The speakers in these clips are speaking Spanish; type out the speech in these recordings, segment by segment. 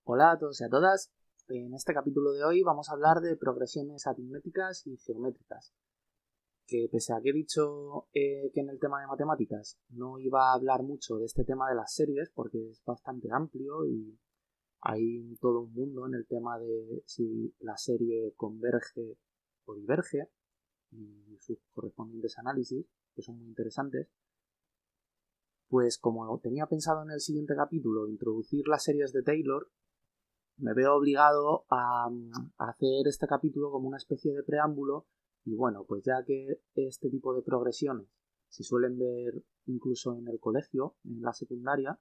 Hola a todos y a todas. En este capítulo de hoy vamos a hablar de progresiones aritméticas y geométricas. Que pese a que he dicho que en el tema de matemáticas no iba a hablar mucho de este tema de las series porque es bastante amplio y hay todo un mundo en el tema de si la serie converge o diverge y sus correspondientes análisis, que son muy interesantes, pues como tenía pensado en el siguiente capítulo introducir las series de Taylor, me veo obligado a hacer este capítulo como una especie de preámbulo y bueno, pues ya que este tipo de progresiones se suelen ver incluso en el colegio, en la secundaria,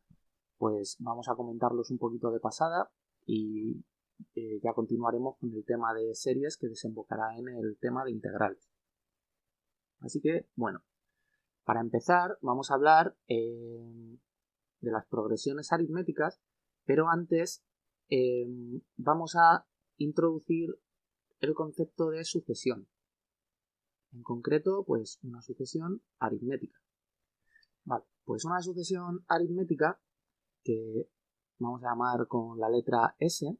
pues vamos a comentarlos un poquito de pasada y ya continuaremos con el tema de series que desembocará en el tema de integrales. Así que, bueno, para empezar vamos a hablar de las progresiones aritméticas, pero antes vamos a introducir el concepto de sucesión. En concreto, pues una sucesión aritmética. Vale, pues una sucesión aritmética que vamos a llamar con la letra S,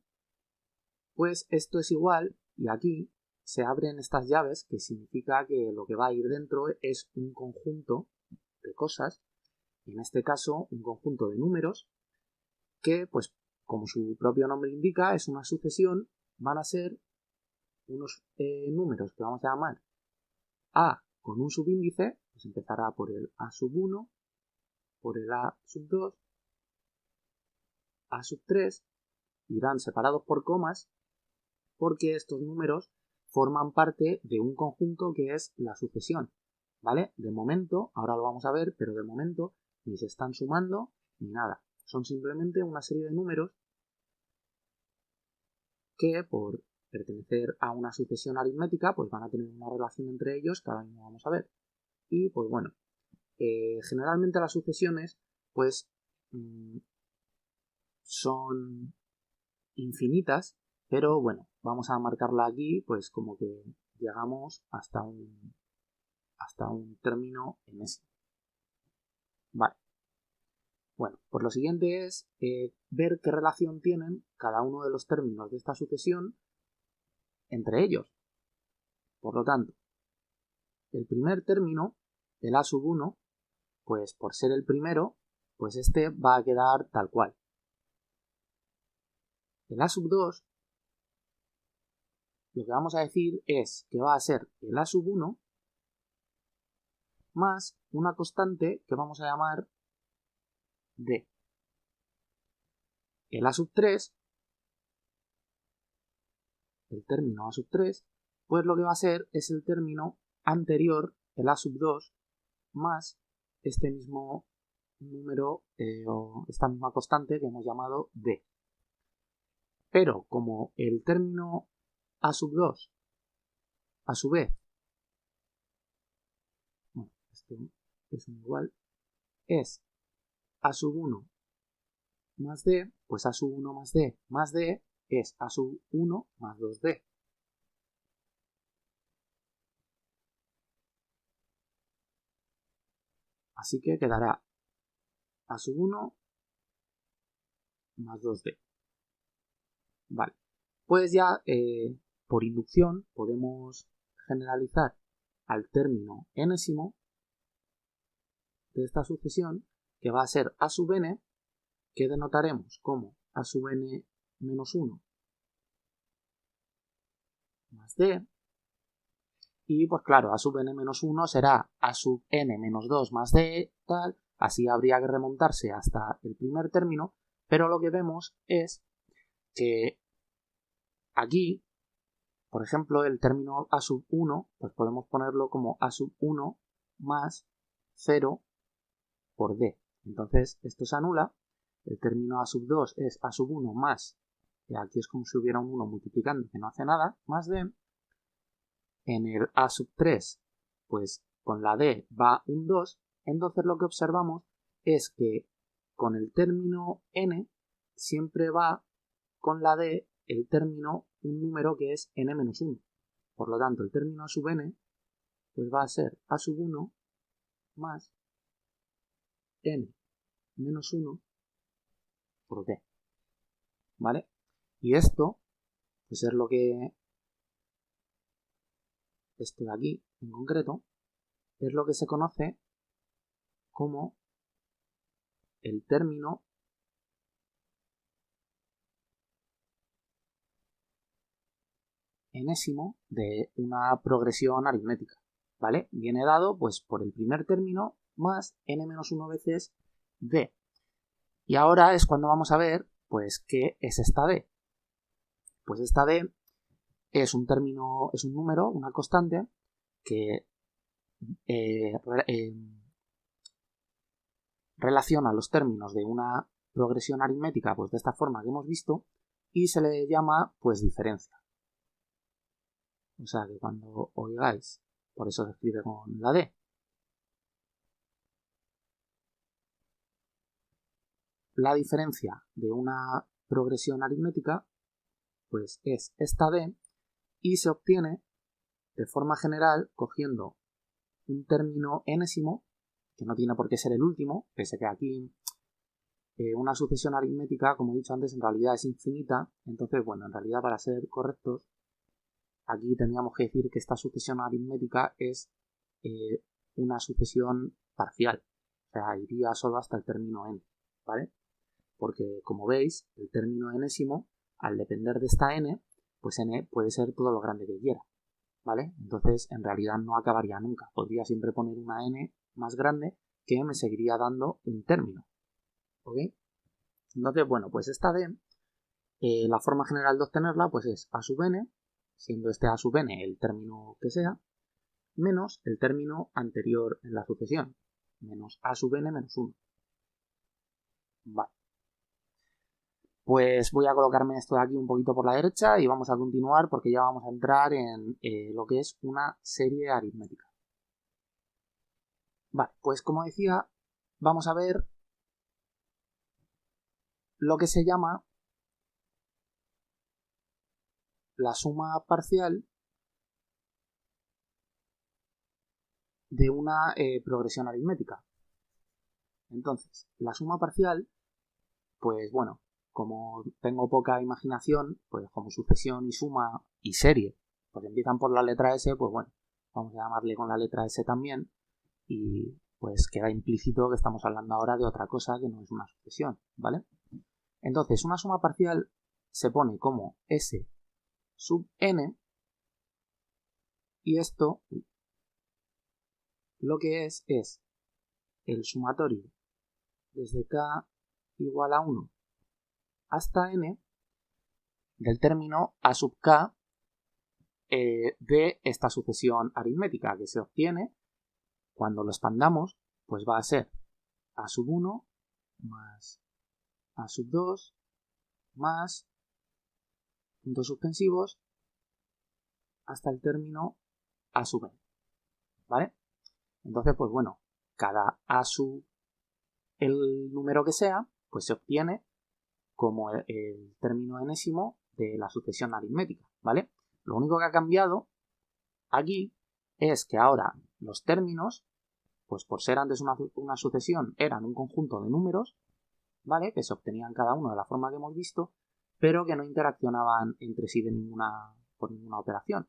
pues esto es igual y aquí se abren estas llaves que significa que lo que va a ir dentro es un conjunto de cosas, en este caso un conjunto de números que, pues como su propio nombre indica, es una sucesión, van a ser unos números que vamos a llamar A con un subíndice, pues empezará por el A sub 1, por el A sub 2, A sub 3, irán separados por comas porque estos números forman parte de un conjunto que es la sucesión, ¿vale? De momento, ahora lo vamos a ver, pero de momento ni se están sumando ni nada. Son simplemente una serie de números que por pertenecer a una sucesión aritmética pues van a tener una relación entre ellos que ahora mismo vamos a ver. Y pues bueno, generalmente las sucesiones pues son infinitas, pero bueno, vamos a marcarla aquí pues como que llegamos hasta un término enésimo. Vale. Bueno, pues lo siguiente es ver qué relación tienen cada uno de los términos de esta sucesión entre ellos. Por lo tanto, el primer término, el A sub 1, pues por ser el primero, pues este va a quedar tal cual. El A sub 2, lo que vamos a decir es que va a ser el A sub 1 más una constante que vamos a llamar D. El A sub 3, el término A sub 3, pues lo que va a ser es el término anterior, el A sub 2, más este mismo número o esta misma constante que hemos llamado D. Pero como el término A sub 2, a su vez, bueno, esto es un igual, es A sub 1 más D, pues A sub 1 más D es A sub 1 más 2D. Así que quedará A sub 1 más 2D. Vale. Pues ya por inducción podemos generalizar al término enésimo de esta sucesión, que va a ser A sub n, que denotaremos como A sub n menos 1 más D. Y pues claro, A sub n menos 1 será A sub n menos 2 más D, tal. Así habría que remontarse hasta el primer término, pero lo que vemos es que aquí, por ejemplo, el término A sub 1, pues podemos ponerlo como A sub 1 más 0 por D. Entonces esto se anula, el término A sub 2 es A sub 1 más, que aquí es como si hubiera un 1 multiplicando que no hace nada, más D. En el A sub 3, pues con la D va un 2, entonces lo que observamos es que con el término n siempre va con la D el término un número que es n-1. Por lo tanto, el término A sub n pues va a ser A sub 1 más n menos 1 por D. ¿Vale? Y esto, pues es lo que... Esto de aquí, en concreto, es lo que se conoce como el término enésimo de una progresión aritmética, ¿vale? Viene dado pues por el primer término más n-1 veces d. Y ahora es cuando vamos a ver pues qué es esta d. Pues esta d es un término, es un número, una constante que relaciona los términos de una progresión aritmética pues de esta forma que hemos visto y se le llama pues diferencia. O sea que cuando oigáis, por eso se escribe con la D, la diferencia de una progresión aritmética pues es esta D y se obtiene de forma general cogiendo un término enésimo, que no tiene por qué ser el último, pese que aquí una sucesión aritmética, como he dicho antes, en realidad es infinita. Entonces, bueno, en realidad para ser correctos, aquí tendríamos que decir que esta sucesión aritmética es una sucesión parcial. O sea, iría solo hasta el término n, ¿vale? Porque, como veis, el término enésimo, al depender de esta n, pues n puede ser todo lo grande que quiera, ¿vale? Entonces, en realidad no acabaría nunca. Podría siempre poner una n más grande que me seguiría dando un término, ¿ok? Entonces, bueno, pues esta d, la forma general de obtenerla, pues es a sub n, siendo este a sub n el término que sea, menos el término anterior en la sucesión, menos a sub n menos 1. Vale. Pues voy a colocarme esto de aquí un poquito por la derecha y vamos a continuar porque ya vamos a entrar en lo que es una serie aritmética. Vale, pues como decía, vamos a ver lo que se llama la suma parcial de una progresión aritmética. Entonces, la suma parcial, pues bueno, como tengo poca imaginación, pues como sucesión y suma y serie, pues empiezan por la letra S, pues bueno, vamos a llamarle con la letra S también y pues queda implícito que estamos hablando ahora de otra cosa que no es una sucesión, ¿vale? Entonces, una suma parcial se pone como S sub n y esto lo que es el sumatorio desde k igual a 1 hasta n del término a sub k de esta sucesión aritmética que se obtiene cuando lo expandamos, pues va a ser a sub 1 más a sub 2 más puntos suspensivos hasta el término a sub n, ¿vale? Entonces, pues bueno, cada a sub el número que sea, pues se obtiene como el término enésimo de la sucesión aritmética, ¿vale? Lo único que ha cambiado aquí es que ahora los términos, pues por ser antes una sucesión, eran un conjunto de números, ¿vale? Que se obtenían cada uno de la forma que hemos visto, pero que no interaccionaban entre sí por ninguna operación.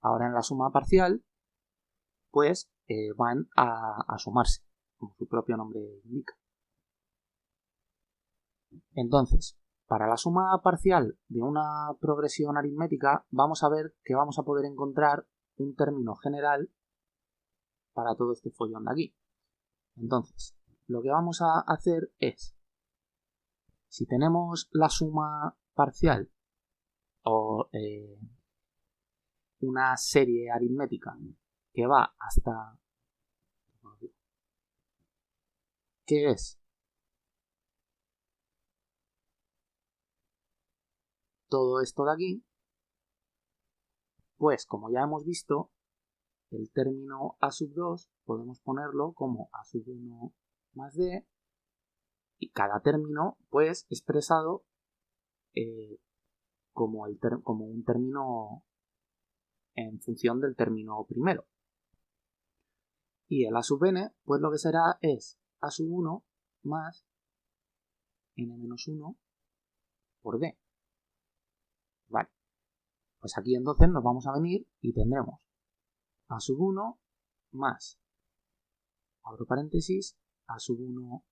Ahora en la suma parcial, pues van a sumarse, como su propio nombre indica. Entonces, para la suma parcial de una progresión aritmética, vamos a ver que vamos a poder encontrar un término general para todo este follón de aquí. Entonces, lo que vamos a hacer es, si tenemos la suma parcial o una serie aritmética que va hasta, ¿qué es? Todo esto de aquí, pues como ya hemos visto, el término a sub 2 podemos ponerlo como a sub 1 más d y cada término pues expresado como un término en función del término primero. Y el a sub n pues lo que será es a sub 1 más n-1 por d. Vale, pues aquí entonces nos vamos a venir y tendremos a sub 1 más, abro paréntesis, a sub 1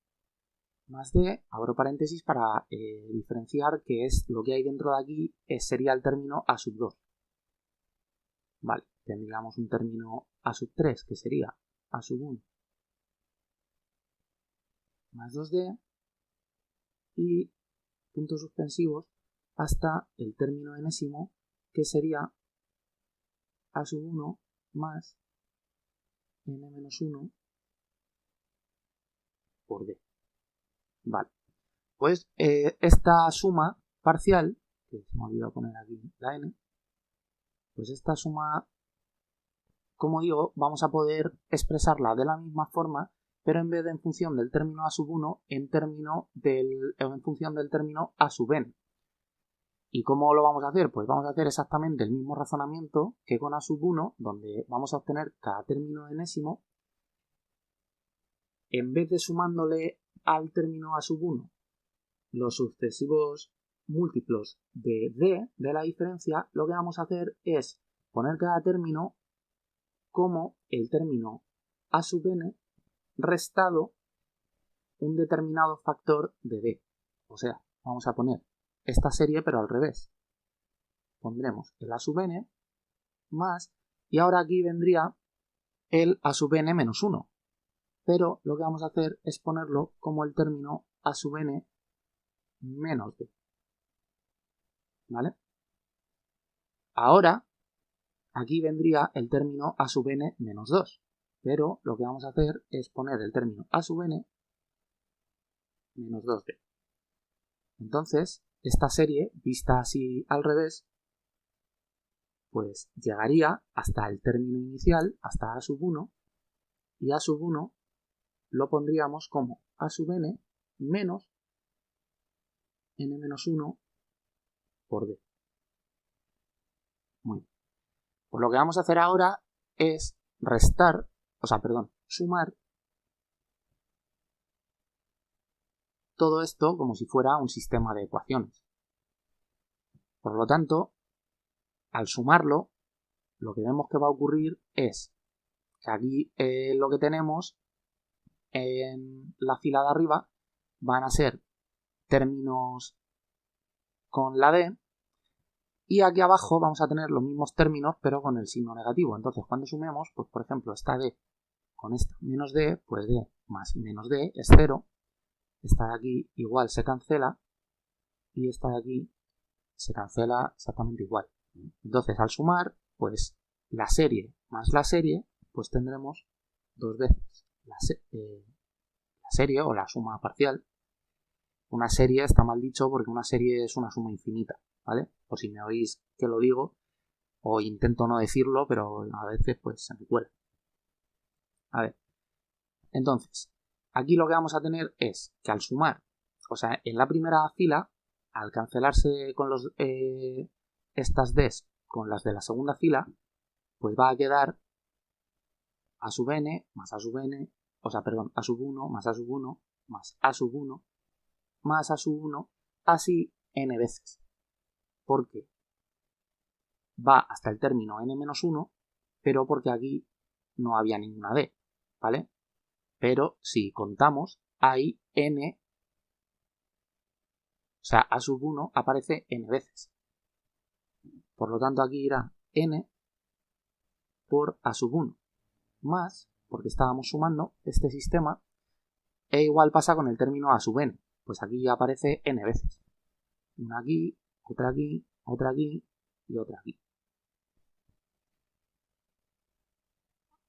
más d, abro paréntesis para diferenciar que es lo que hay dentro de aquí, sería el término a sub 2. Vale, tendríamos un término a sub 3 que sería a sub 1 más 2d y puntos suspensivos hasta el término enésimo que sería a sub 1 más n-1 por d. Vale, pues esta suma parcial, que se me ha olvidado poner aquí la n, pues esta suma, como digo, vamos a poder expresarla de la misma forma, pero en vez de en función del término a sub 1, en función del término a sub n. ¿Y cómo lo vamos a hacer? Pues vamos a hacer exactamente el mismo razonamiento que con a sub 1, donde vamos a obtener cada término enésimo. En vez de sumándole al término a sub 1 los sucesivos múltiplos de d de la diferencia, lo que vamos a hacer es poner cada término como el término a sub n restado un determinado factor de d. O sea, vamos a poner esta serie pero al revés. Pondremos el a sub n más, y ahora aquí vendría el a sub n menos 1. Pero lo que vamos a hacer es ponerlo como el término a sub n menos d. ¿Vale? Ahora, aquí vendría el término a sub n menos 2. Pero lo que vamos a hacer es poner el término a sub n menos 2d. Entonces, esta serie, vista así al revés, pues llegaría hasta el término inicial, hasta a sub 1, y a sub 1 lo pondríamos como a sub n menos n-1 por d. Muy bien. Pues lo que vamos a hacer ahora es sumar todo esto como si fuera un sistema de ecuaciones. Por lo tanto, al sumarlo, lo que vemos que va a ocurrir es que aquí lo que tenemos en la fila de arriba van a ser términos con la d, y aquí abajo vamos a tener los mismos términos pero con el signo negativo. Entonces cuando sumemos, pues por ejemplo esta d con esta menos d, pues d más menos d es 0, esta de aquí igual se cancela y esta de aquí se cancela exactamente igual. Entonces al sumar, pues la serie más la serie, pues tendremos dos veces la serie o la suma parcial. Una serie está mal dicho porque una serie es una suma infinita, ¿vale? Por si me oís que lo digo, o intento no decirlo, pero a veces pues se me cuela. A ver, entonces, aquí lo que vamos a tener es que al sumar, o sea, en la primera fila, al cancelarse con estas Ds con las de la segunda fila, pues va a quedar a sub n más a sub n, o sea, perdón, a sub 1 más a sub 1 más a sub 1 más a sub 1, así n veces. Porque va hasta el término n-1, pero porque aquí no había ninguna d, ¿vale? Pero si contamos, hay n, o sea, a sub 1 aparece n veces. Por lo tanto, aquí irá n por a sub 1 más, porque estábamos sumando este sistema, e igual pasa con el término a sub n. Pues aquí ya aparece n veces. Una aquí, otra aquí, otra aquí y otra aquí.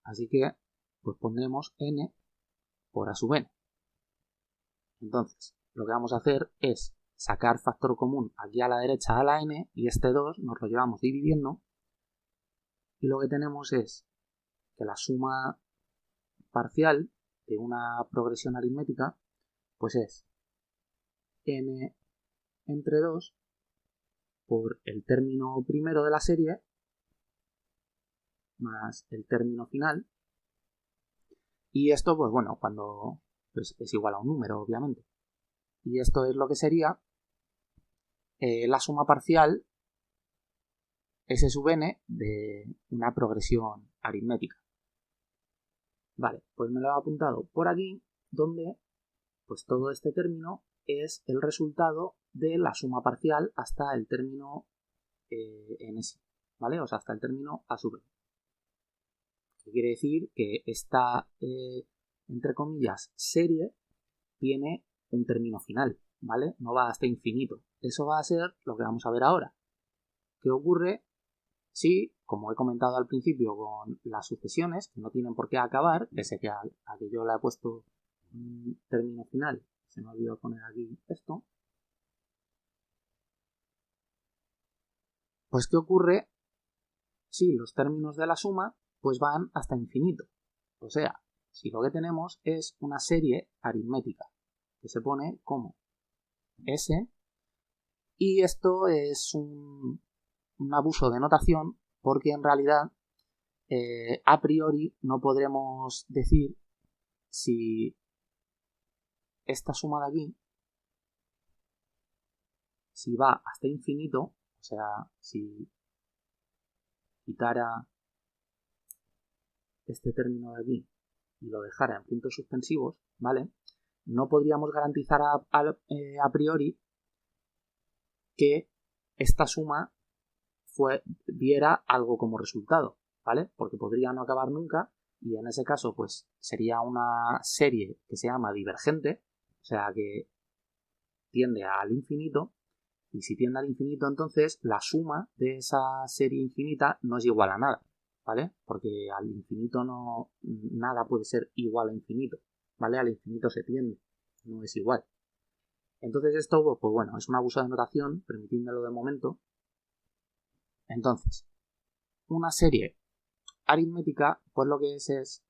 Así que, pues pondremos n por a sub n. Entonces, lo que vamos a hacer es sacar factor común aquí a la derecha a la n, y este 2 nos lo llevamos dividiendo, y lo que tenemos es que la suma parcial de una progresión aritmética pues es n entre 2 por el término primero de la serie más el término final, y esto pues bueno, cuando pues, es igual a un número obviamente, y esto es lo que sería la suma parcial S sub n de una progresión aritmética. Vale, pues me lo he apuntado por aquí, donde pues todo este término es el resultado de la suma parcial hasta el término n, ¿vale? O sea, hasta el término a sub n. ¿Qué quiere decir? Que esta, entre comillas, serie tiene un término final, ¿vale? No va hasta infinito. Eso va a ser lo que vamos a ver ahora. ¿Qué ocurre si, como he comentado al principio con las sucesiones, que no tienen por qué acabar, pese que a que yo le he puesto un término final, se me olvidó poner aquí esto? Pues ¿qué ocurre si los términos de la suma pues van hasta infinito? O sea, si lo que tenemos es una serie aritmética que se pone como S, y esto es un abuso de notación porque en realidad a priori no podremos decir si esta suma de aquí, si va hasta infinito, o sea, si quitara este término de aquí y lo dejara en puntos suspensivos, ¿vale? No podríamos garantizar a priori que esta suma diera algo como resultado, ¿vale? Porque podría no acabar nunca y en ese caso pues sería una serie que se llama divergente, o sea que tiende al infinito, y si tiende al infinito entonces la suma de esa serie infinita no es igual a nada, ¿vale? Porque al infinito nada puede ser igual a infinito, ¿vale? Al infinito se tiende, no es igual. Entonces esto, pues bueno, es un abuso de notación, permitidmelo de momento. Entonces, una serie aritmética, pues lo que es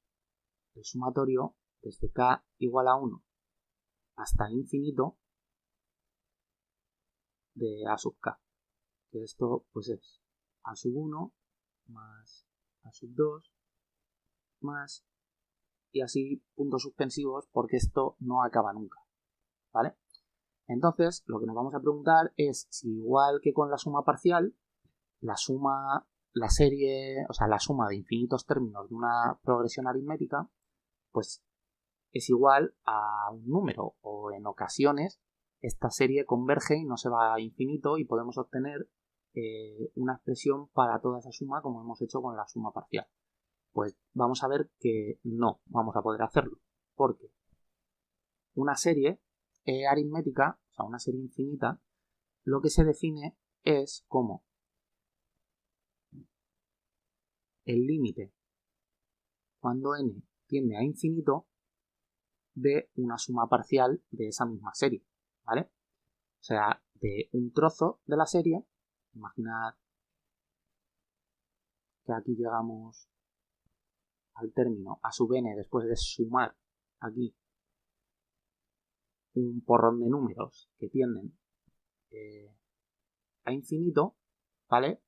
el sumatorio desde k igual a 1 hasta infinito de a sub k. Que esto pues es a sub 1 más a sub 2 más, y así puntos suspensivos, porque esto no acaba nunca, ¿vale? Entonces, lo que nos vamos a preguntar es si, igual que con la suma parcial, la suma de infinitos términos de una progresión aritmética, pues es igual a un número, o en ocasiones esta serie converge y no se va a infinito y podemos obtener una expresión para toda esa suma como hemos hecho con la suma parcial. Pues vamos a ver que no vamos a poder hacerlo, porque una serie aritmética, o sea, una serie infinita, lo que se define es como el límite cuando n tiende a infinito de una suma parcial de esa misma serie, ¿vale? O sea, de un trozo de la serie, imaginad que aquí llegamos al término a sub n después de sumar aquí un porrón de números que tienden a infinito, ¿vale?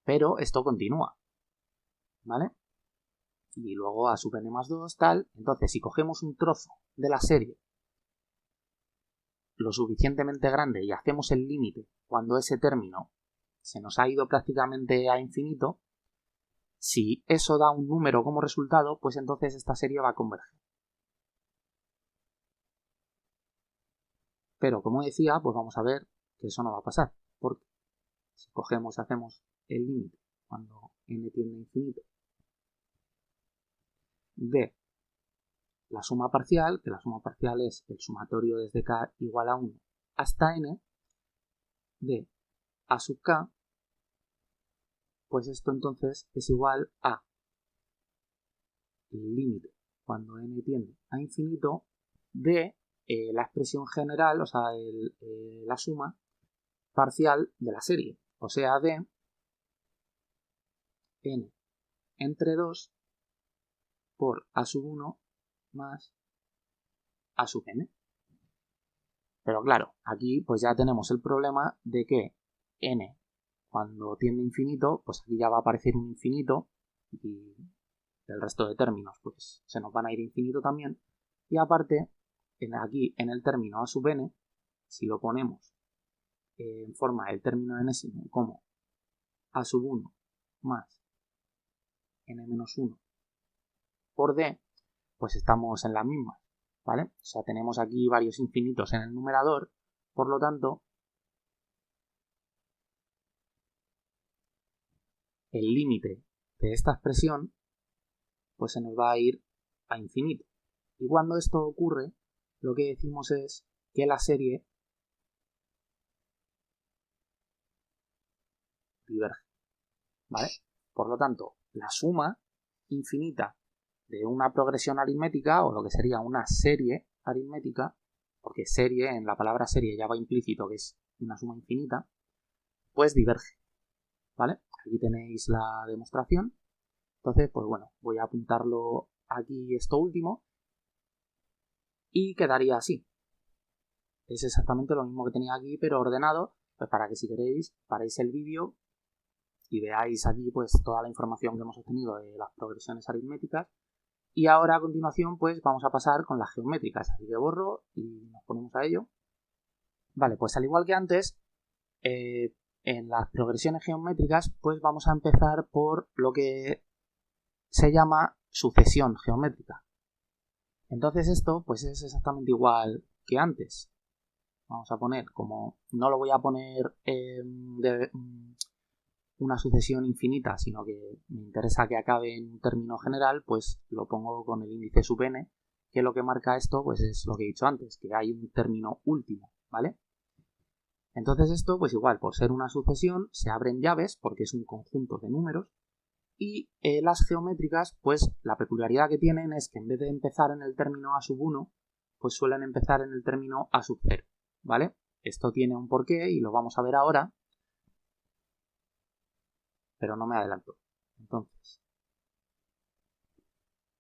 Pero esto continúa, ¿vale? Y luego a sub n más 2, tal. Entonces, si cogemos un trozo de la serie lo suficientemente grande y hacemos el límite cuando ese término se nos ha ido prácticamente a infinito, si eso da un número como resultado, pues entonces esta serie va a converger. Pero como decía, pues vamos a ver que eso no va a pasar, porque si cogemos y hacemos el límite cuando n tiende a infinito de la suma parcial, que la suma parcial es el sumatorio desde k igual a 1 hasta n de a sub k, pues esto entonces es igual a el límite cuando n tiende a infinito de la expresión general, o sea, la suma parcial de la serie, o sea, de n entre 2 por a sub 1 más a sub n. Pero claro, aquí pues ya tenemos el problema de que n, cuando tiende a infinito, pues aquí ya va a aparecer un infinito y el resto de términos pues se nos van a ir infinito también. Y aparte, aquí en el término a sub n, si lo ponemos en forma del término enésimo como a sub 1 más n-1 por d, pues estamos en la misma, ¿vale? O sea, tenemos aquí varios infinitos en el numerador, por lo tanto, el límite de esta expresión pues se nos va a ir a infinito. Y cuando esto ocurre, lo que decimos es que la serie diverge, ¿vale? Por lo tanto, la suma infinita de una progresión aritmética, o lo que sería una serie aritmética, porque serie, en la palabra serie ya va implícito que es una suma infinita, pues diverge, ¿vale? Aquí tenéis la demostración. Entonces, pues bueno, voy a apuntarlo aquí esto último y quedaría así. Es exactamente lo mismo que tenía aquí, pero ordenado, pues para que si queréis paréis el vídeo y veáis aquí pues toda la información que hemos obtenido de las progresiones aritméticas. Y ahora a continuación pues vamos a pasar con las geométricas, así que borro y nos ponemos a ello. Vale, pues al igual que antes, en las progresiones geométricas pues vamos a empezar por lo que se llama sucesión geométrica. Entonces esto pues es exactamente igual que antes. Vamos a poner como, no lo voy a poner de una sucesión infinita, sino que me interesa que acabe en un término general, pues lo pongo con el índice sub n, que lo que marca esto pues es lo que he dicho antes, que hay un término último, ¿vale? Entonces esto pues igual, por ser una sucesión, se abren llaves porque es un conjunto de números y las geométricas pues la peculiaridad que tienen es que en vez de empezar en el término a sub 1, pues suelen empezar en el término a sub 0, ¿vale? Esto tiene un porqué y lo vamos a ver ahora, pero no me adelanto. Entonces,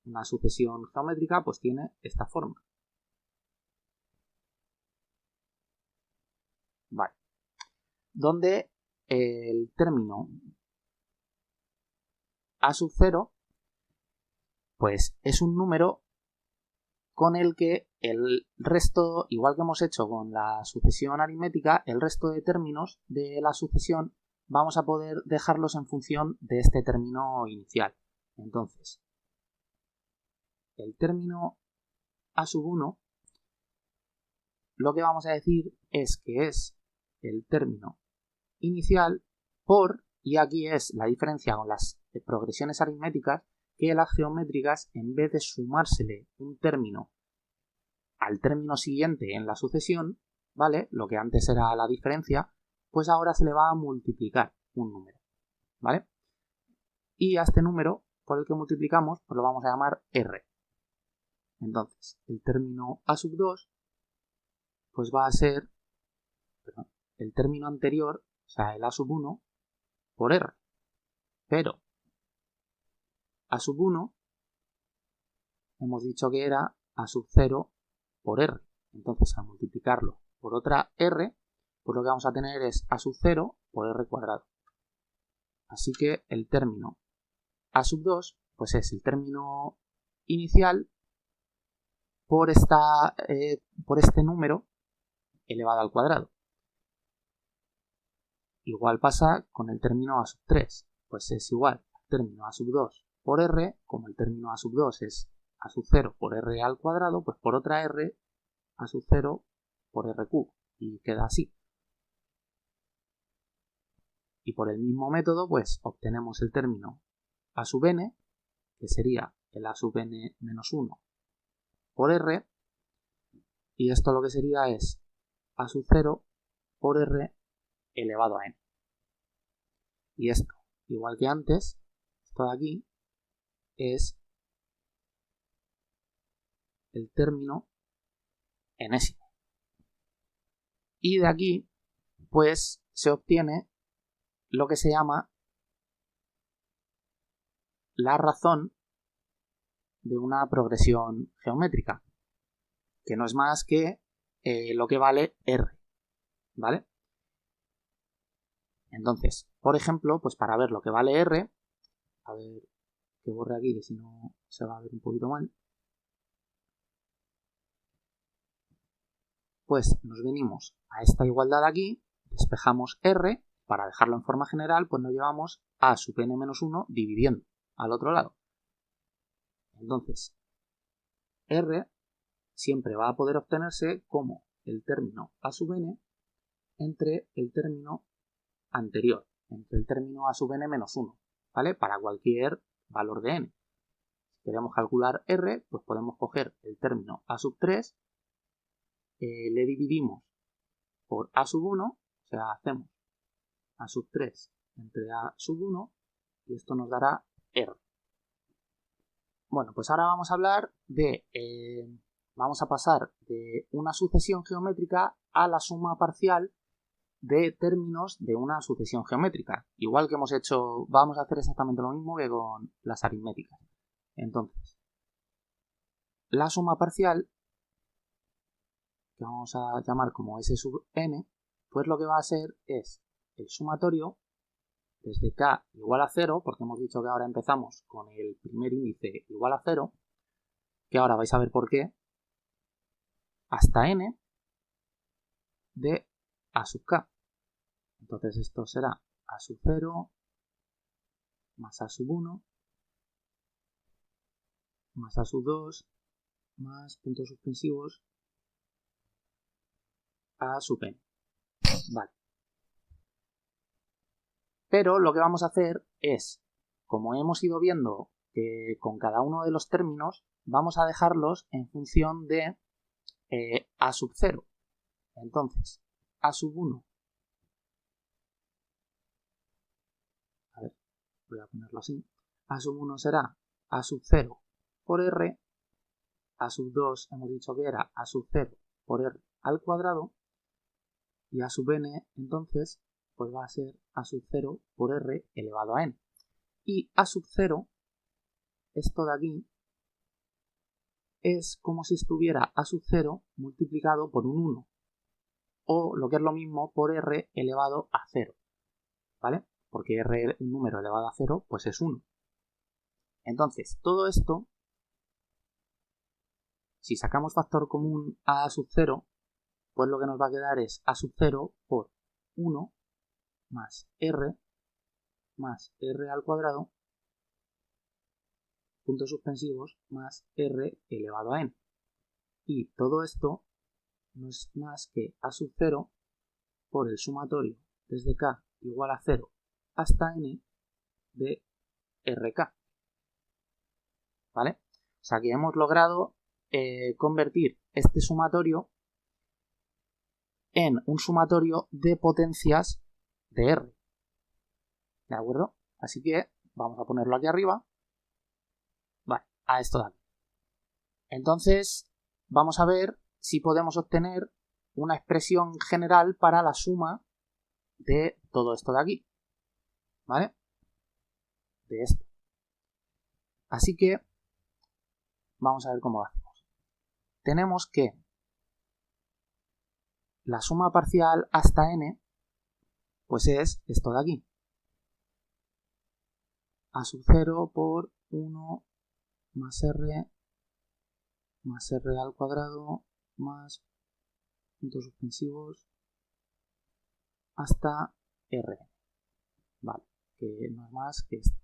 una sucesión geométrica pues tiene esta forma. Vale. Donde el término a sub 0 pues es un número con el que el resto, igual que hemos hecho con la sucesión aritmética, el resto de términos de la sucesión vamos a poder dejarlos en función de este término inicial. Entonces, el término a sub 1, lo que vamos a decir es que es el término inicial por, y aquí es la diferencia con las progresiones aritméticas, que las geométricas, en vez de sumársele un término al término siguiente en la sucesión, ¿vale? Lo que antes era la diferencia, pues ahora se le va a multiplicar un número, ¿vale? Y a este número por el que multiplicamos, pues lo vamos a llamar R. Entonces, el término a sub 2, pues va a ser, perdón, el término anterior, o sea, el a sub 1, por R. Pero a sub 1 hemos dicho que era a sub 0 por R. Entonces, al multiplicarlo por otra R, pues lo que vamos a tener es a sub 0 por R cuadrado. Así que el término a sub 2 pues es el término inicial por este número elevado al cuadrado. Igual pasa con el término a sub 3, pues es igual al término a sub 2 por R, como el término a sub 2 es a sub 0 por R al cuadrado, pues por otra R a sub 0 por R cubo, y queda así. Y por el mismo método, pues obtenemos el término a sub n, que sería el a sub n menos 1 por R, y esto lo que sería es a sub 0 por R elevado a n. Y esto, igual que antes, esto de aquí es el término enésimo. Y de aquí, pues, se obtiene lo que se llama la razón de una progresión geométrica, que no es más que lo que vale R, ¿vale? Entonces, por ejemplo, pues para ver lo que vale R, a ver que borre aquí, que si no se va a ver un poquito mal, pues nos venimos a esta igualdad aquí, despejamos R, para dejarlo en forma general, pues nos llevamos a sub n menos 1 dividiendo al otro lado. Entonces, R siempre va a poder obtenerse como el término a sub n entre el término anterior, entre el término a sub n menos 1, ¿vale? Para cualquier valor de n. Si queremos calcular R, pues podemos coger el término a sub 3, le dividimos por a sub 1, o sea, hacemos a sub 3 entre a sub 1 y esto nos dará R. Bueno, pues ahora vamos a hablar de, vamos a pasar de una sucesión geométrica a la suma parcial de términos de una sucesión geométrica. Igual que hemos hecho, vamos a hacer exactamente lo mismo que con las aritméticas. Entonces, la suma parcial, que vamos a llamar como S sub n, pues lo que va a ser es el sumatorio desde k igual a 0, porque hemos dicho que ahora empezamos con el primer índice igual a 0, que ahora vais a ver por qué, hasta n de a sub k. Entonces esto será a sub 0 más a sub 1 más a sub 2 más puntos suspensivos a sub n. Vale. Pero lo que vamos a hacer es, como hemos ido viendo que con cada uno de los términos, vamos a dejarlos en función de a sub 0. Entonces, a sub 1. A ver, voy a ponerlo así. A sub 1 será a sub 0 por r. A sub 2 hemos dicho que era a sub 0 por r al cuadrado. Y a sub n, entonces, pues va a ser a sub 0 por r elevado a n. Y a sub 0, esto de aquí, es como si estuviera a sub 0 multiplicado por un 1. O lo que es lo mismo, por r elevado a 0. ¿Vale? Porque r, un número elevado a 0, pues es 1. Entonces, todo esto, si sacamos factor común a sub 0, pues lo que nos va a quedar es a sub 0 por 1 más r al cuadrado, puntos suspensivos, más r elevado a n. Y todo esto no es más que a sub 0 por el sumatorio desde k igual a 0 hasta n de rk. ¿Vale? O sea que hemos logrado convertir este sumatorio en un sumatorio de potencias de R. ¿De acuerdo? Así que vamos a ponerlo aquí arriba. Vale, a esto de aquí. Entonces, vamos a ver si podemos obtener una expresión general para la suma de todo esto de aquí. ¿Vale? De esto. Así que vamos a ver cómo lo hacemos. Tenemos que la suma parcial hasta n, pues es esto de aquí. A sub 0 por 1 más r al cuadrado más puntos suspensivos hasta r. Vale, que no es más que esto.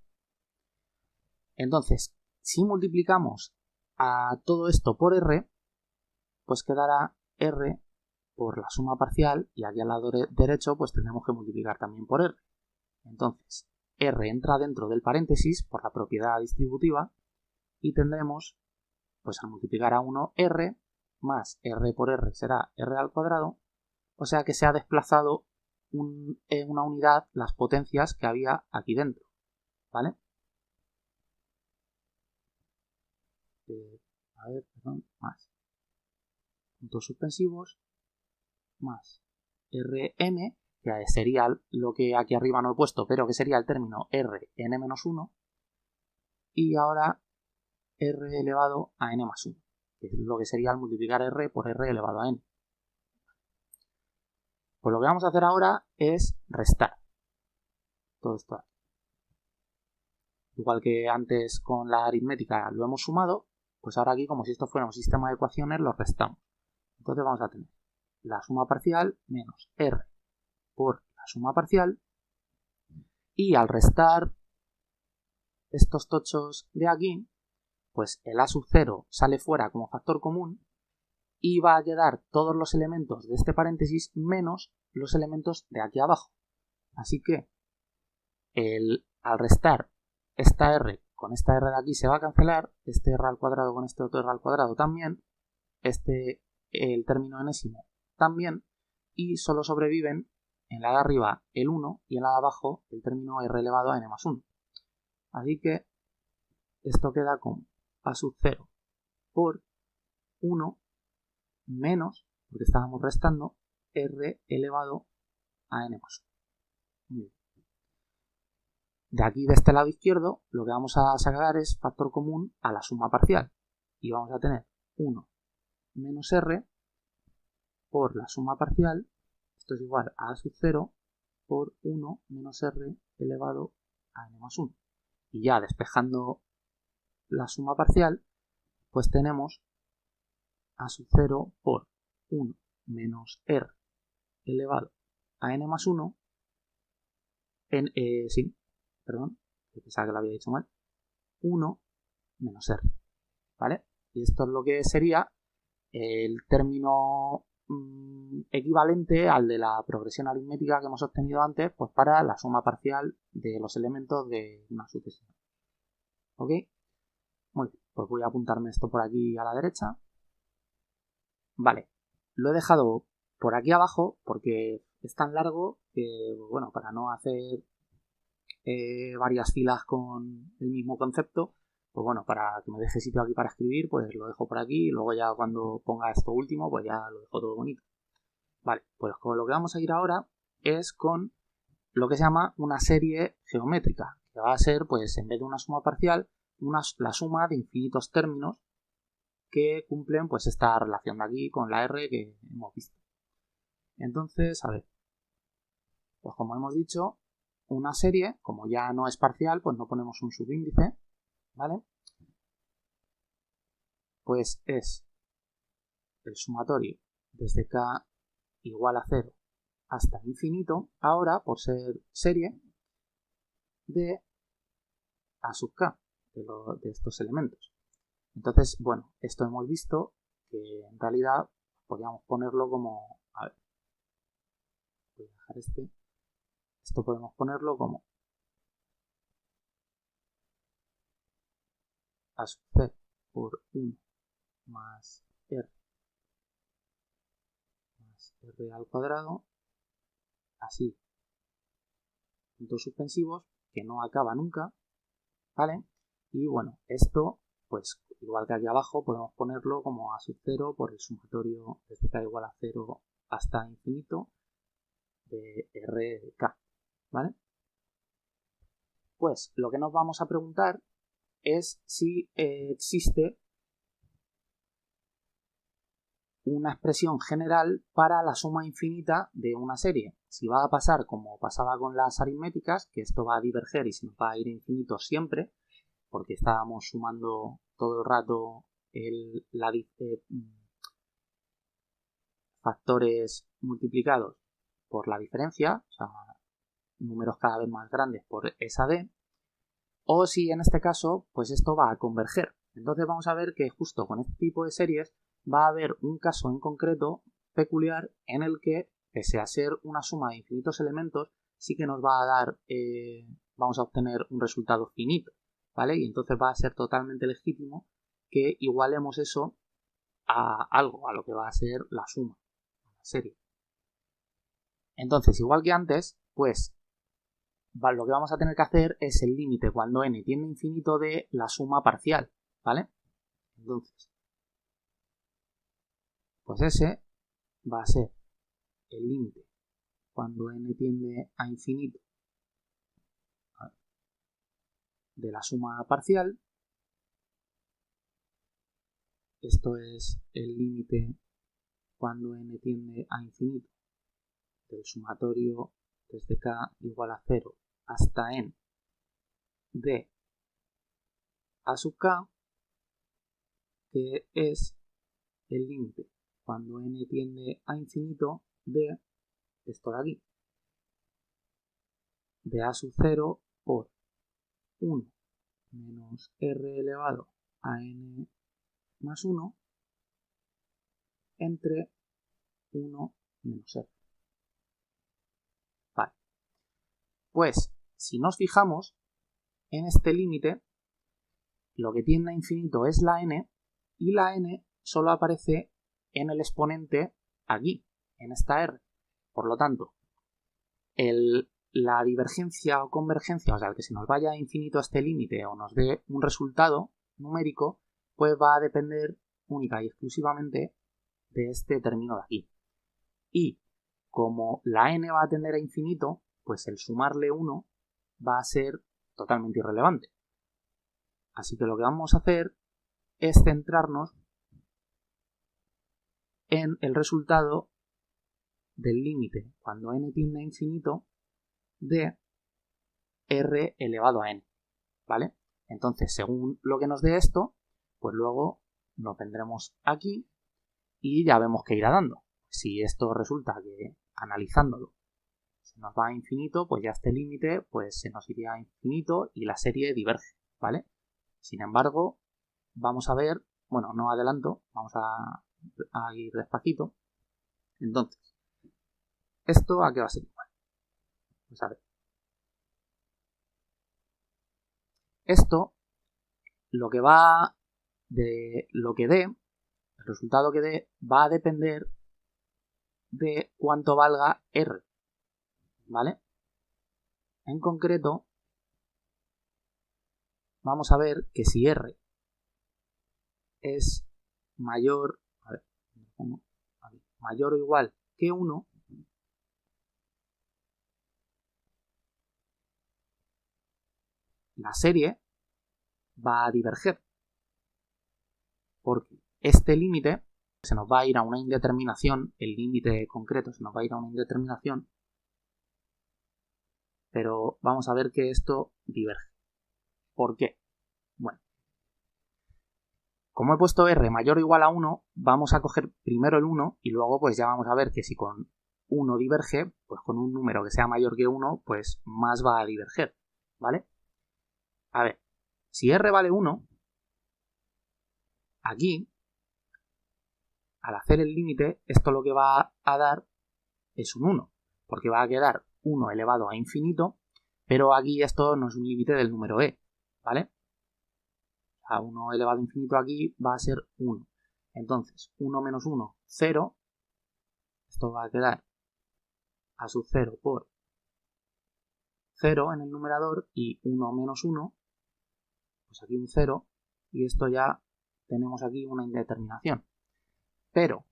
Entonces, si multiplicamos a todo esto por r, pues quedará r por la suma parcial, y aquí al lado derecho pues tendremos que multiplicar también por r. Entonces, r entra dentro del paréntesis por la propiedad distributiva y tendremos, pues al multiplicar a 1, r más r por r será r al cuadrado, o sea que se ha desplazado en una unidad las potencias que había aquí dentro, ¿vale? Más puntos suspensivos más Rn, que sería lo que aquí arriba no he puesto, pero que sería el término Rn-1, y ahora R elevado a n más 1, que es lo que sería al multiplicar R por R elevado a n. Pues lo que vamos a hacer ahora es restar todo esto aquí. Igual que antes con la aritmética lo hemos sumado, pues ahora aquí, como si esto fuera un sistema de ecuaciones, lo restamos. Entonces vamos a tener la suma parcial menos R por la suma parcial, y al restar estos tochos de aquí, pues el a sub 0 sale fuera como factor común y va a quedar todos los elementos de este paréntesis menos los elementos de aquí abajo. Así que al restar esta r con esta r de aquí se va a cancelar, este r al cuadrado con este otro r al cuadrado también, el término enésimo también, y solo sobreviven en la de arriba el 1 y en la de abajo el término r elevado a n más 1. Así que esto queda con a sub 0 por 1 menos, porque estábamos restando, r elevado a n más 1. De aquí, de este lado izquierdo, lo que vamos a sacar es factor común a la suma parcial. Y vamos a tener 1 menos r por la suma parcial. Esto es igual a sub 0 por 1 menos r elevado a n más 1. Y ya despejando la suma parcial, pues tenemos a sub 0 por 1 menos r elevado a n más 1. Pensaba que lo había dicho mal. 1 menos r, ¿vale? Y esto es lo que sería el término equivalente al de la progresión aritmética que hemos obtenido antes, pues para la suma parcial de los elementos de una sucesión. ¿Ok? Muy bien, pues voy a apuntarme esto por aquí a la derecha. Vale, lo he dejado por aquí abajo porque es tan largo que, bueno, para no hacer varias filas con el mismo concepto, pues bueno, para que me deje sitio aquí para escribir, pues lo dejo por aquí y luego ya cuando ponga esto último, pues ya lo dejo todo bonito. Vale, pues con lo que vamos a ir ahora es con lo que se llama una serie geométrica, que va a ser, pues en vez de una suma parcial, la suma de infinitos términos que cumplen pues esta relación de aquí con la R que hemos visto. Entonces, a ver, pues como hemos dicho, una serie, como ya no es parcial, pues no ponemos un subíndice, ¿vale? Pues es el sumatorio desde k igual a 0 hasta infinito, ahora por ser serie de a sub k, de estos elementos. Entonces, bueno, esto hemos visto que en realidad podríamos ponerlo como, a ver, voy a dejar esto podemos ponerlo como a sub c por 1 más r al cuadrado, así, puntos suspensivos que no acaba nunca, ¿vale? Y bueno, esto, pues igual que aquí abajo, podemos ponerlo como a sub 0 por el sumatorio desde k igual a 0 hasta infinito de rk, ¿vale? Pues lo que nos vamos a preguntar es si existe una expresión general para la suma infinita de una serie. Si va a pasar como pasaba con las aritméticas, que esto va a diverger y se nos va a ir a infinito siempre, porque estábamos sumando todo el rato factores multiplicados por la diferencia, o sea, números cada vez más grandes por esa d, o si en este caso, pues esto va a converger. Entonces vamos a ver que justo con este tipo de series va a haber un caso en concreto peculiar en el que, pese a ser una suma de infinitos elementos, sí que nos va a dar, vamos a obtener un resultado finito, ¿vale? Y entonces va a ser totalmente legítimo que igualemos eso a algo, a lo que va a ser la suma, la serie. Entonces, igual que antes, pues lo que vamos a tener que hacer es el límite cuando n tiende a infinito de la suma parcial, ¿vale? Entonces, pues ese va a ser el límite cuando n tiende a infinito de la suma parcial. Esto es el límite cuando n tiende a infinito del sumatorio desde k igual a 0 hasta n de a sub k, que es el límite cuando n tiende a infinito de esto de aquí. de a sub 0 por 1 menos r elevado a n más 1 entre 1 menos r. Vale. Pues, si nos fijamos, en este límite, lo que tiende a infinito es la n, y la n solo aparece en el exponente aquí, en esta r. Por lo tanto, la divergencia o convergencia, o sea, el que se nos vaya a infinito a este límite o nos dé un resultado numérico, pues va a depender única y exclusivamente de este término de aquí. Y como la n va a tender a infinito, pues el sumarle 1 va a ser totalmente irrelevante. Así que lo que vamos a hacer es centrarnos en el resultado del límite cuando n tiende a infinito de r elevado a n, ¿vale? Entonces, según lo que nos dé esto, pues luego nos vendremos aquí y ya vemos que irá dando. Si esto resulta que, analizándolo, se nos va a infinito, pues ya este límite pues se nos iría a infinito y la serie diverge, ¿vale? Sin embargo, vamos a ver, bueno, no adelanto, vamos a ir despacito. Entonces, ¿esto a qué va a ser igual? Pues a ver. Esto, lo que va de lo que dé, el resultado que dé, va a depender de cuánto valga r, ¿vale? En concreto, vamos a ver que si r es mayor, a ver, mayor o igual que 1, la serie va a diverger, porque este límite se nos va a ir a una indeterminación, el límite concreto se nos va a ir a una indeterminación, pero vamos a ver que esto diverge. ¿Por qué? Bueno, como he puesto r mayor o igual a 1, vamos a coger primero el 1 y luego pues ya vamos a ver que si con 1 diverge, pues con un número que sea mayor que 1, pues más va a diverger, ¿vale? A ver, si r vale 1, aquí, al hacer el límite, esto lo que va a dar es un 1, porque va a quedar 1 elevado a infinito, pero aquí esto no es un límite del número e, ¿vale? A 1 elevado a infinito aquí va a ser 1. Entonces, 1 menos 1, 0. Esto va a quedar a sub 0 por 0 en el numerador y 1 menos 1, pues aquí un 0, y esto ya tenemos aquí una indeterminación. Pero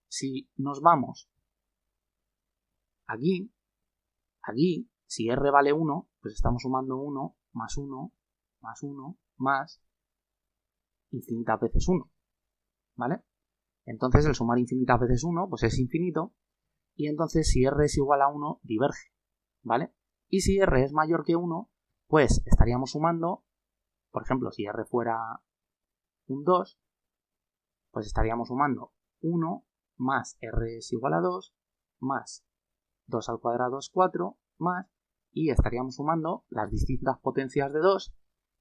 si nos vamos aquí, si r vale 1, pues estamos sumando 1 más 1 más 1 más infinitas veces 1, ¿vale? Entonces el sumar infinitas veces 1 pues es infinito, y entonces si r es igual a 1 diverge, ¿vale? Y si r es mayor que 1, pues estaríamos sumando, por ejemplo, si r fuera un 2, pues estaríamos sumando 1 más r es igual a 2 más 2 al cuadrado es 4 más, y estaríamos sumando las distintas potencias de 2,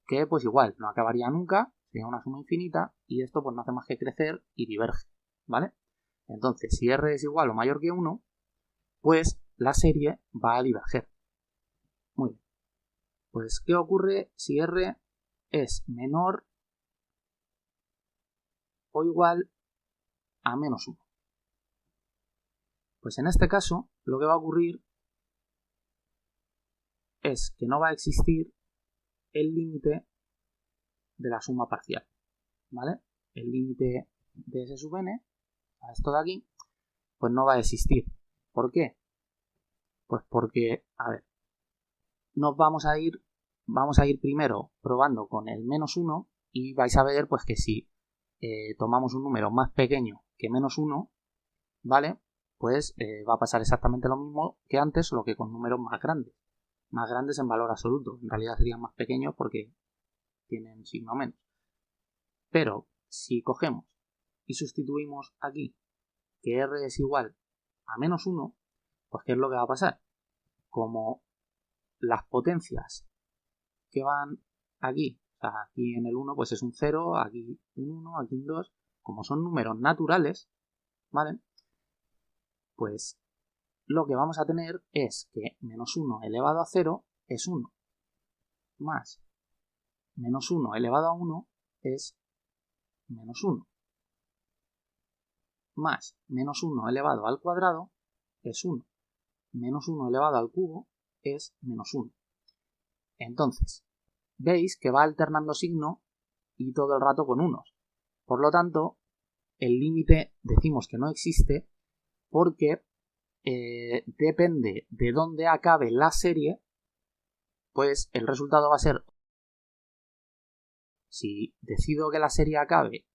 que pues igual no acabaría nunca, sería una suma infinita, y esto pues no hace más que crecer y diverge, ¿vale? Entonces, si r es igual o mayor que 1, pues la serie va a diverger. Muy bien. Pues, ¿qué ocurre si r es menor o igual a menos 1? Pues en este caso, lo que va a ocurrir es que no va a existir el límite de la suma parcial, ¿vale? El límite de s sub n, a esto de aquí, pues no va a existir. ¿Por qué? Pues porque, a ver, vamos a ir primero probando con el menos 1 y vais a ver pues que si tomamos un número más pequeño que menos 1, ¿vale? Pues va a pasar exactamente lo mismo que antes, solo que con números más grandes en valor absoluto. En realidad serían más pequeños porque tienen signo menos. Pero si cogemos y sustituimos aquí que r es igual a menos 1, pues ¿qué es lo que va a pasar? Como las potencias que van aquí, o sea, aquí en el 1 pues es un 0, aquí un 1, aquí un 2, como son números naturales, ¿vale? Pues lo que vamos a tener es que menos 1 elevado a 0 es 1, más menos 1 elevado a 1 es menos 1, más menos 1 elevado al cuadrado es 1, menos 1 elevado al cubo es menos 1. Entonces, veis que va alternando signo y todo el rato con unos. Por lo tanto, el límite decimos que no existe porque depende de dónde acabe la serie, pues el resultado va a ser, si decido que la serie acabe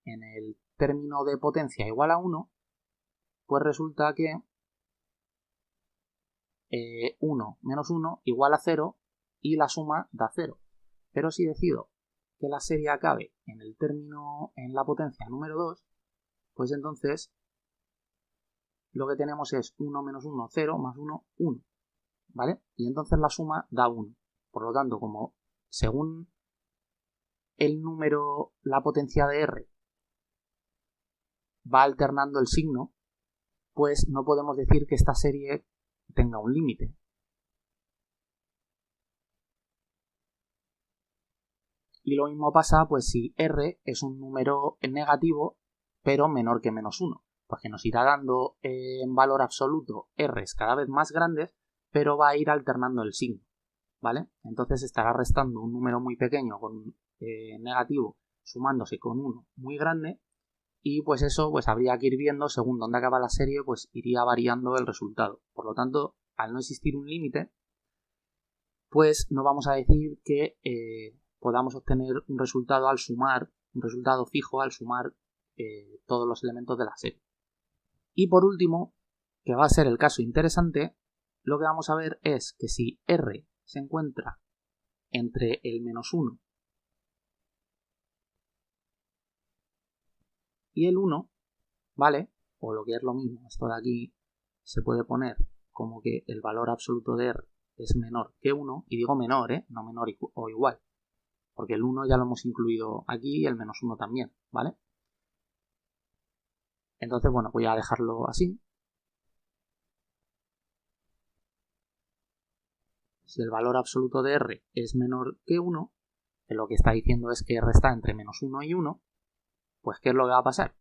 en el término de potencia igual a 1, pues resulta que 1 menos 1 igual a 0 y la suma da 0. Pero si decido que la serie acabe en el término, en la potencia número 2, pues entonces lo que tenemos es 1 menos 1, 0, más 1, 1, ¿vale? Y entonces la suma da 1. Por lo tanto, como según el número, la potencia de R va alternando el signo, pues no podemos decir que esta serie tenga un límite. Y lo mismo pasa pues si R es un número negativo pero menor que menos 1, porque nos irá dando en valor absoluto R's cada vez más grandes, pero va a ir alternando el signo, ¿vale? Entonces estará restando un número muy pequeño con negativo sumándose con uno muy grande, y pues eso pues habría que ir viendo según dónde acaba la serie, pues iría variando el resultado. Por lo tanto, al no existir un límite, pues no vamos a decir que podamos obtener un resultado al sumar, un resultado fijo al sumar todos los elementos de la serie. Y por último, que va a ser el caso interesante, lo que vamos a ver es que si R se encuentra entre el menos 1 y el 1, ¿vale? O lo que es lo mismo, esto de aquí se puede poner como que el valor absoluto de R es menor que 1, y digo menor, no menor o igual, porque el 1 ya lo hemos incluido aquí y el menos 1 también, ¿vale? Entonces, bueno, voy a dejarlo así. Si el valor absoluto de R es menor que 1, que lo que está diciendo es que R está entre menos 1 y 1, pues ¿qué es lo que va a pasar?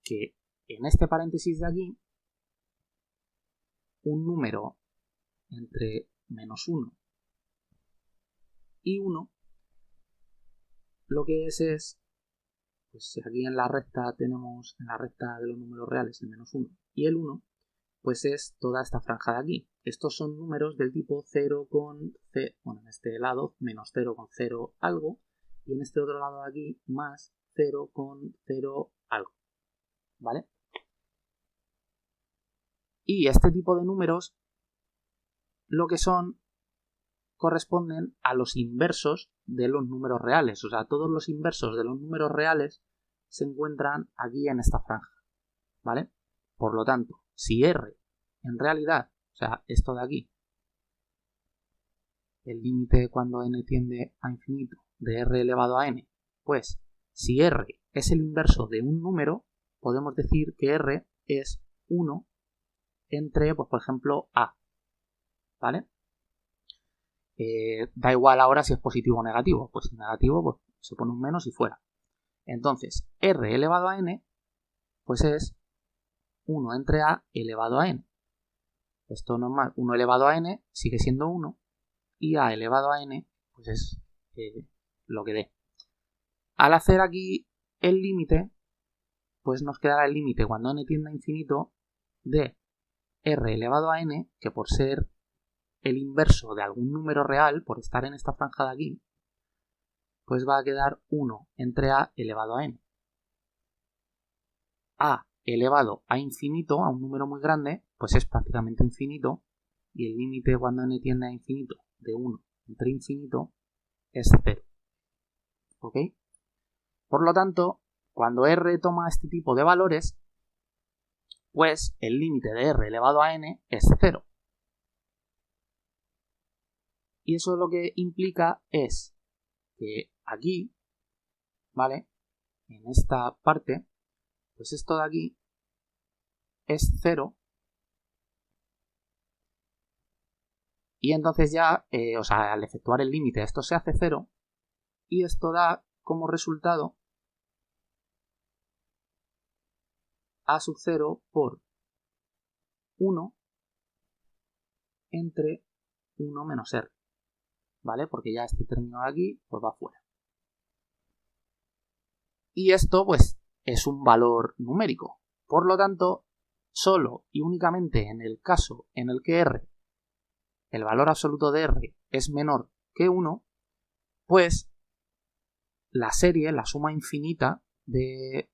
Que en este paréntesis de aquí, un número entre menos 1 y 1, lo que es, pues si aquí en la recta tenemos, en la recta de los números reales, el menos 1 y el 1, pues es toda esta franja de aquí. Estos son números del tipo 0 con C, bueno, en este lado, menos 0 con 0 algo, y en este otro lado de aquí, más 0 con 0 algo, ¿vale? Y este tipo de números, lo que son, corresponden a los inversos de los números reales. O sea, todos los inversos de los números reales se encuentran aquí en esta franja, ¿vale? Por lo tanto, si R en realidad, o sea, esto de aquí, el límite cuando n tiende a infinito de R elevado a n, pues si R es el inverso de un número, podemos decir que R es 1 entre, pues por ejemplo, A, ¿vale? Da igual ahora si es positivo o negativo, pues si negativo pues se pone un menos y fuera. Entonces, R elevado a n, pues es 1 entre A elevado a n. Esto normal, 1 elevado a n sigue siendo 1, y A elevado a n, pues es lo que dé. Al hacer aquí el límite, pues nos quedará el límite cuando n tiende a infinito de R elevado a n, que por ser el inverso de algún número real, por estar en esta franja de aquí, pues va a quedar 1 entre A elevado a n. A elevado a infinito, a un número muy grande, pues es prácticamente infinito, y el límite cuando n tiende a infinito de 1 entre infinito es 0. ¿Ok? Por lo tanto, cuando R toma este tipo de valores, pues el límite de R elevado a n es 0. Y eso lo que implica es que aquí, ¿vale? En esta parte, pues esto de aquí es 0. Y entonces ya, al efectuar el límite, esto se hace 0. Y esto da como resultado a sub 0 por 1 entre 1 menos r, ¿vale? Porque ya este término de aquí pues va fuera. Y esto pues es un valor numérico. Por lo tanto, solo y únicamente en el caso en el que r, el valor absoluto de r es menor que 1, pues la serie, la suma infinita de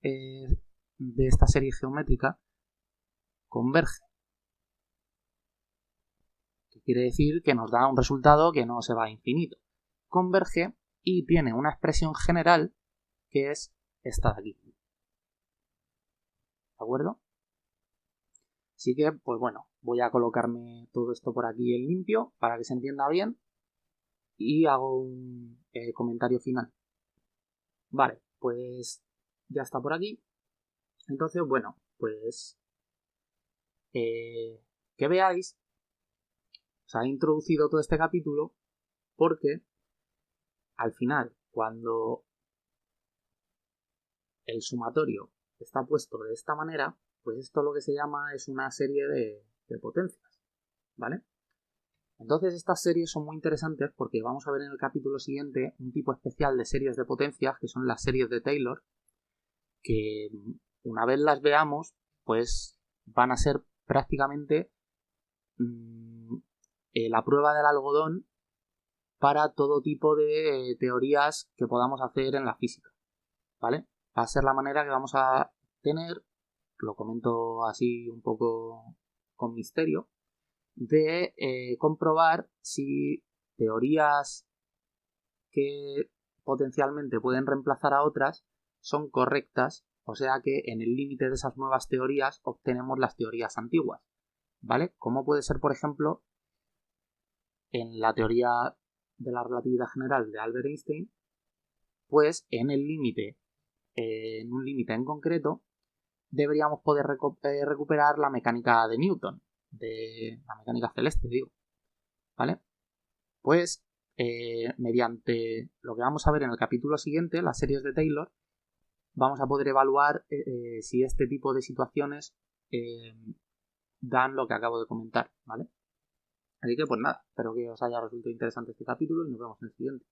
esta serie geométrica converge. Que quiere decir que nos da un resultado que no se va a infinito. Converge y tiene una expresión general que es esta de aquí. ¿De acuerdo? Así que, pues bueno, voy a colocarme todo esto por aquí en limpio para que se entienda bien y hago un comentario final. Vale, pues ya está por aquí. Entonces, bueno, pues que veáis, os ha introducido todo este capítulo porque al final, cuando el sumatorio está puesto de esta manera, pues esto lo que se llama es una serie de potencias, ¿vale? Entonces estas series son muy interesantes porque vamos a ver en el capítulo siguiente un tipo especial de series de potencias que son las series de Taylor, que una vez las veamos, pues van a ser prácticamente la prueba del algodón para todo tipo de teorías que podamos hacer en la física, ¿vale? Va a ser la manera que vamos a tener, lo comento así un poco con misterio, de comprobar si teorías que potencialmente pueden reemplazar a otras son correctas, o sea que en el límite de esas nuevas teorías obtenemos las teorías antiguas, ¿vale? Como puede ser, por ejemplo, en la teoría de la relatividad general de Albert Einstein, pues en el límite, en un límite en concreto, deberíamos poder recuperar la mecánica de Newton, de la mecánica celeste, digo, ¿vale? Pues mediante lo que vamos a ver en el capítulo siguiente, las series de Taylor, vamos a poder evaluar si este tipo de situaciones dan lo que acabo de comentar, ¿vale? Así que pues nada, espero que os haya resultado interesante este capítulo y nos vemos en el siguiente.